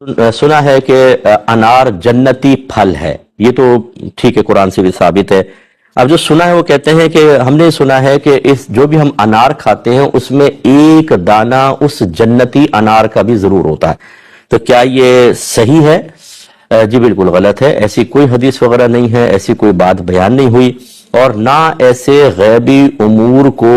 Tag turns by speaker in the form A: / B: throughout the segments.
A: سنا ہے کہ انار جنتی پھل ہے، یہ تو ٹھیک ہے، قرآن سے بھی ثابت ہے۔ اب جو سنا ہے وہ کہتے ہیں کہ ہم نے سنا ہے کہ جو بھی ہم انار کھاتے ہیں اس میں ایک دانہ اس جنتی انار کا بھی ضرور ہوتا ہے، تو کیا یہ صحیح ہے؟ جی بالکل غلط ہے، ایسی کوئی حدیث وغیرہ نہیں ہے، ایسی کوئی بات بیان نہیں ہوئی، اور نہ ایسے غیبی امور کو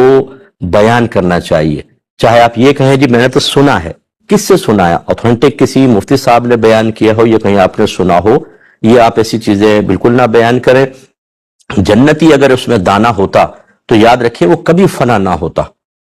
A: بیان کرنا چاہیے۔ چاہے آپ یہ کہیں جی میں نے تو سنا ہے، کس سے سنا ہے؟ اوتھینٹک کسی مفتی صاحب نے بیان کیا ہو یا کہیں آپ نے سنا ہو، یہ آپ ایسی چیزیں بالکل نہ بیان کریں۔ جنتی اگر اس میں دانہ ہوتا تو یاد رکھیں وہ کبھی فنا نہ ہوتا۔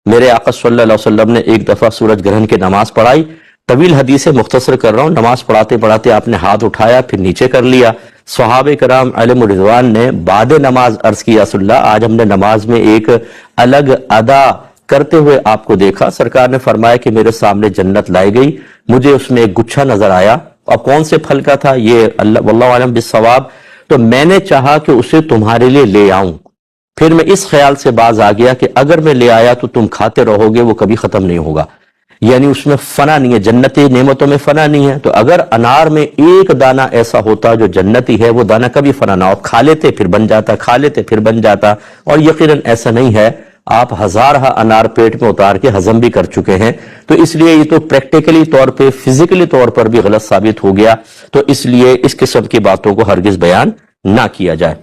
A: میرے آقا صلی اللہ علیہ وسلم نے ایک دفعہ سورج گرہن کی نماز پڑھائی، طویل حدیث ہے، مختصر کر رہا ہوں، نماز پڑھاتے پڑھاتے آپ نے ہاتھ اٹھایا پھر نیچے کر لیا۔ صحابہ کرام علیہم رضوان نے بعد نماز عرض کیا رسول اللہ آج ہم نے نماز میں ایک الگ ادا کرتے ہوئے آپ کو دیکھا۔ سرکار نے فرمایا کہ میرے سامنے جنت لائی گئی، مجھے اس میں ایک گچھا نظر آیا، اور کون سے پھل کا تھا یہ اللہ واللہ عالم بالصواب، تو میں نے چاہا کہ اسے تمہارے لیے لے آؤں، پھر میں اس خیال سے باز آ گیا کہ اگر میں لے آیا تو تم کھاتے رہو گے، وہ کبھی ختم نہیں ہوگا، یعنی اس میں فنا نہیں ہے، جنتی نعمتوں میں فنا نہیں ہے۔ تو اگر انار میں ایک دانہ ایسا ہوتا جو جنتی ہے، وہ دانہ کبھی فنا نہ ہو، کھا لیتے پھر بن جاتا، کھا لیتے پھر بن جاتا، اور یقیناً ایسا نہیں ہے، آپ ہزارہ انار پیٹ میں اتار کے ہضم بھی کر چکے ہیں، تو اس لیے یہ تو پریکٹیکلی طور پہ فزیکلی طور پر بھی غلط ثابت ہو گیا، تو اس لیے اس قسم کی باتوں کو ہرگز بیان نہ کیا جائے۔